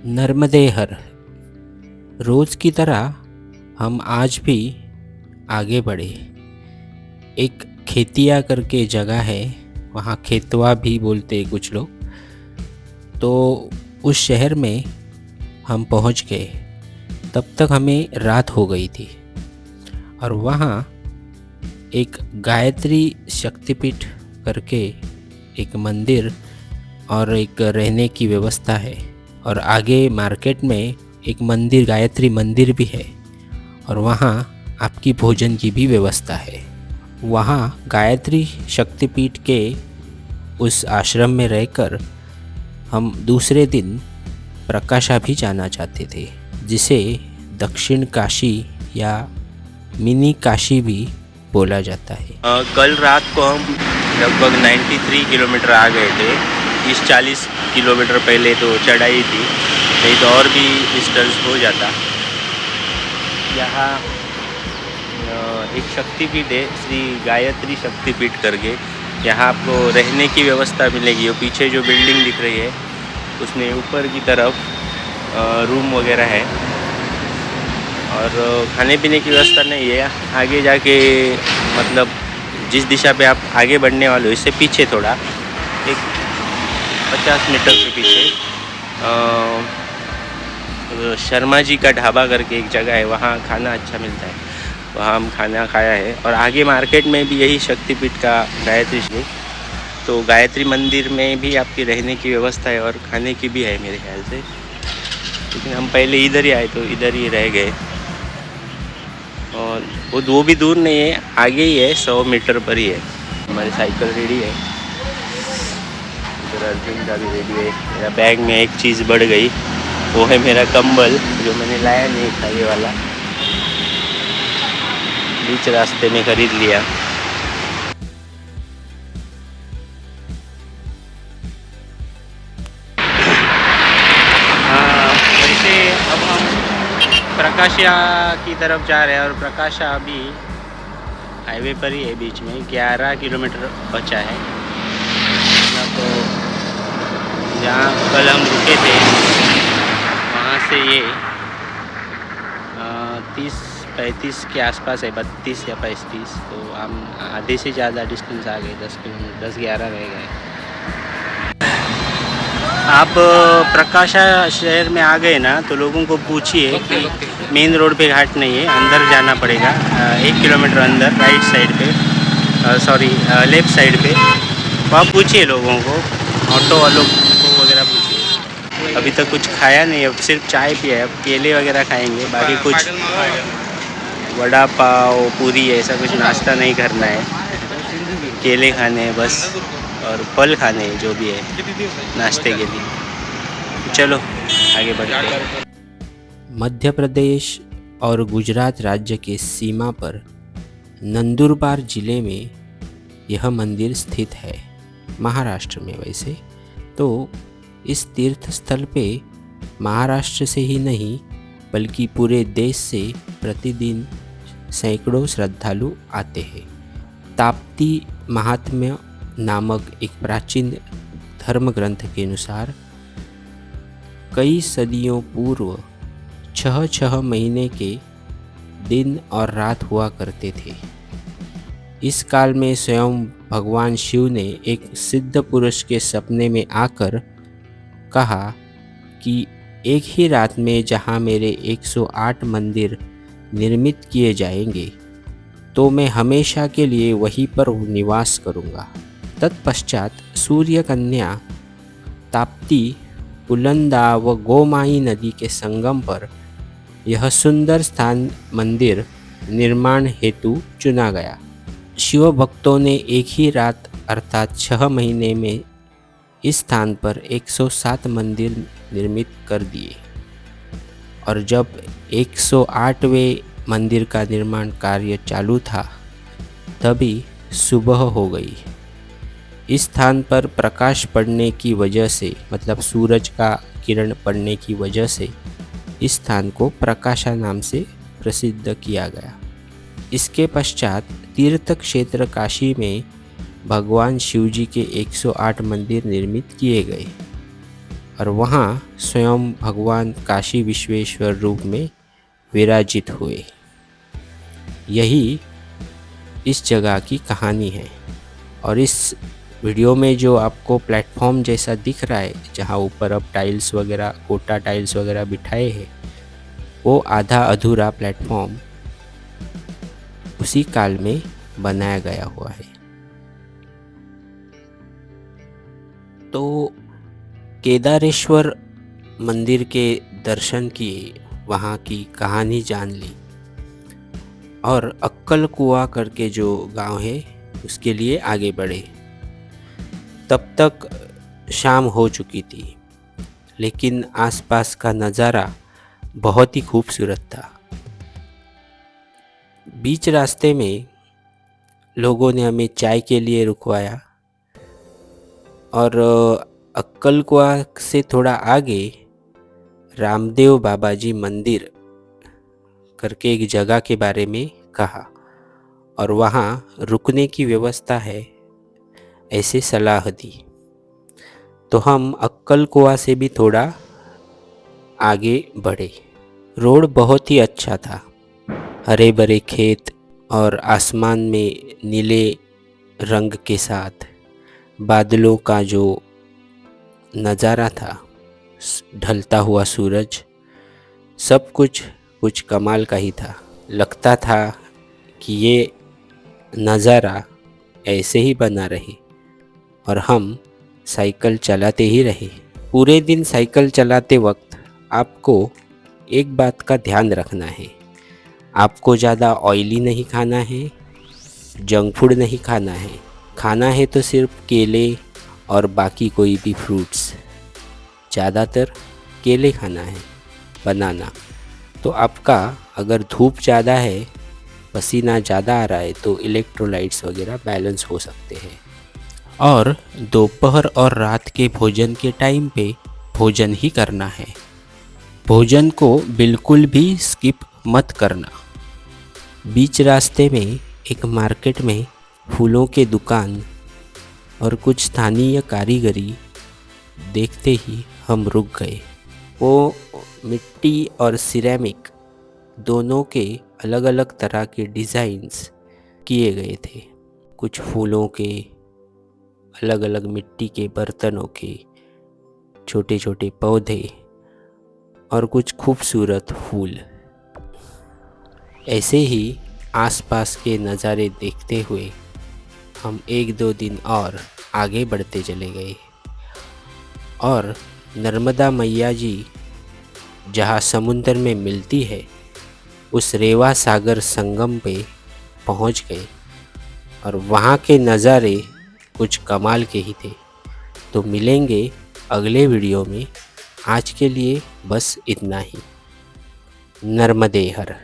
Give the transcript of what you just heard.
नर्मदे हर। रोज की तरह हम आज भी आगे बढ़े। एक खेतिया करके जगह है, वहाँ खेतवा भी बोलते कुछ लोग। तो उस शहर में हम पहुँच गए। तब तक हमें रात हो गई थी और वहाँ एक गायत्री शक्तिपीठ करके एक मंदिर और एक रहने की व्यवस्था है। और आगे मार्केट में एक मंदिर, गायत्री मंदिर भी है और वहाँ आपकी भोजन की भी व्यवस्था है। वहाँ गायत्री शक्तिपीठ के उस आश्रम में रहकर हम दूसरे दिन प्रकाशा भी जाना चाहते थे, जिसे दक्षिण काशी या मिनी काशी भी बोला जाता है। कल रात को हम लगभग 93 किलोमीटर आ गए थे। 30-40 किलोमीटर पहले तो चढ़ाई थी, नहीं तो और भी डिस्टेंस हो जाता। यहाँ एक शक्तिपीठ है, श्री गायत्री शक्तिपीठ करके। यहाँ आपको रहने की व्यवस्था मिलेगी। वो पीछे जो बिल्डिंग दिख रही है उसमें ऊपर की तरफ रूम वगैरह है और खाने पीने की व्यवस्था नहीं है। आगे जाके मतलब जिस दिशा पे आप आगे बढ़ने वाले हो, इससे पीछे थोड़ा एक 50 मीटर के पीछे शर्मा जी का ढाबा करके एक जगह है, वहाँ खाना अच्छा मिलता है। वहाँ हम खाना खाया है। और आगे मार्केट में भी यही शक्तिपीठ का गायत्री श्री, तो गायत्री मंदिर में भी आपकी रहने की व्यवस्था है और खाने की भी है मेरे ख्याल से। लेकिन हम पहले इधर ही आए तो इधर ही रह गए। और वो भी दूर नहीं है, आगे ही है, 100 मीटर पर ही है। हमारी साइकिल रेडी है, इधर अर्जुन का भी रेडी है। मेरा बैग में एक चीज़ बढ़ गई, वो है मेरा कंबल जो मैंने लाया नहीं था, ये वाला बीच रास्ते में खरीद लिया। वैसे अब हम प्रकाशा की तरफ जा रहे हैं और प्रकाशा अभी हाईवे पर ही है। बीच में 11 किलोमीटर बचा है। तो जहाँ कल हम रुके थे वहाँ से ये 30-35 के आसपास है, 32 या 35। तो हम आधे से ज़्यादा डिस्टेंस आ गए, 10 किलोमीटर, 10-11 रह गए। आप प्रकाशा शहर में आ गए ना, तो लोगों को पूछिए कि मेन रोड पे घाट नहीं है, अंदर जाना पड़ेगा। 1 किलोमीटर अंदर राइट साइड पे, लेफ़्ट साइड पे। तो आप पूछिए लोगों को, ऑटो वालों को वगैरह पूछिए। अभी तक कुछ खाया नहीं, अब सिर्फ चाय पिया है। अब केले वगैरह खाएंगे, बाकी कुछ वड़ा पाव पूरी ऐसा कुछ नाश्ता नहीं करना है। केले खाने हैं बस, और फल खाने हैं जो भी है नाश्ते के लिए। चलो आगे बढ़ते हैं। मध्य प्रदेश और गुजरात राज्य के सीमा पर नंदुरबार जिले में यह मंदिर स्थित है, महाराष्ट्र में। वैसे तो इस तीर्थ स्थल पे महाराष्ट्र से ही नहीं बल्कि पूरे देश से प्रतिदिन सैकड़ों श्रद्धालु आते हैं। ताप्ती महात्म्य नामक एक प्राचीन धर्म ग्रंथ के अनुसार कई सदियों पूर्व 6 महीने के दिन और रात हुआ करते थे। इस काल में स्वयं भगवान शिव ने एक सिद्ध पुरुष के सपने में आकर कहा कि एक ही रात में जहाँ मेरे 108 मंदिर निर्मित किए जाएंगे, तो मैं हमेशा के लिए वहीं पर निवास करूँगा। तत्पश्चात सूर्य कन्या ताप्ती, पुलंदा व गोमाई नदी के संगम पर यह सुंदर स्थान मंदिर निर्माण हेतु चुना गया। शिव भक्तों ने एक ही रात अर्थात 6 महीने में इस स्थान पर 107 मंदिर निर्मित कर दिए। और जब 108वें मंदिर का निर्माण कार्य चालू था, तभी सुबह हो गई। इस स्थान पर प्रकाश पड़ने की वजह से, मतलब सूरज का किरण पड़ने की वजह से, इस स्थान को प्रकाशा नाम से प्रसिद्ध किया गया। इसके पश्चात तीर्थ क्षेत्र काशी में भगवान शिवजी के 108 मंदिर निर्मित किए गए और वहाँ स्वयं भगवान काशी विश्वेश्वर रूप में विराजित हुए। यही इस जगह की कहानी है। और इस वीडियो में जो आपको प्लेटफॉर्म जैसा दिख रहा है, जहाँ ऊपर अब टाइल्स वगैरह, कोटा टाइल्स वगैरह बिठाए हैं, वो आधा अधूरा प्लेटफॉर्म उसी काल में बनाया गया हुआ है। तो केदारेश्वर मंदिर के दर्शन किए, वहाँ की कहानी जान ली और अक्कल कुआ करके जो गांव है उसके लिए आगे बढ़े। तब तक शाम हो चुकी थी, लेकिन आसपास का नज़ारा बहुत ही खूबसूरत था। बीच रास्ते में लोगों ने हमें चाय के लिए रुकवाया और अक्कल कुआ से थोड़ा आगे रामदेव बाबा जी मंदिर करके एक जगह के बारे में कहा और वहाँ रुकने की व्यवस्था है, ऐसे सलाह दी। तो हम अक्कल कुआ से भी थोड़ा आगे बढ़े। रोड बहुत ही अच्छा था, हरे भरे खेत और आसमान में नीले रंग के साथ बादलों का जो नज़ारा था, ढलता हुआ सूरज, सब कुछ कमाल का ही था। लगता था कि ये नज़ारा ऐसे ही बना रहे और हम साइकिल चलाते ही रहे। पूरे दिन साइकिल चलाते वक्त आपको एक बात का ध्यान रखना है, आपको ज़्यादा ऑयली नहीं खाना है, जंक फूड नहीं खाना है। खाना है तो सिर्फ केले और बाकी कोई भी फ्रूट्स, ज़्यादातर केले खाना है, बनाना। तो आपका अगर धूप ज़्यादा है, पसीना ज़्यादा आ रहा है, तो इलेक्ट्रोलाइट्स वगैरह बैलेंस हो सकते हैं। और दोपहर और रात के भोजन के टाइम पे भोजन ही करना है, भोजन को बिल्कुल भी स्किप मत करना। बीच रास्ते में एक मार्केट में फूलों के दुकान और कुछ स्थानीय कारीगरी देखते ही हम रुक गए। वो मिट्टी और सिरेमिक दोनों के अलग अलग तरह के डिज़ाइंस किए गए थे। कुछ फूलों के, अलग अलग मिट्टी के बर्तनों के, छोटे छोटे पौधे और कुछ खूबसूरत फूल। ऐसे ही आसपास के नज़ारे देखते हुए हम 1-2 दिन और आगे बढ़ते चले गए और नर्मदा मैया जी जहाँ समुद्र में मिलती है, उस रेवा सागर संगम पे पहुँच गए और वहाँ के नज़ारे कुछ कमाल के ही थे। तो मिलेंगे अगले वीडियो में। आज के लिए बस इतना ही। नर्मदे हर।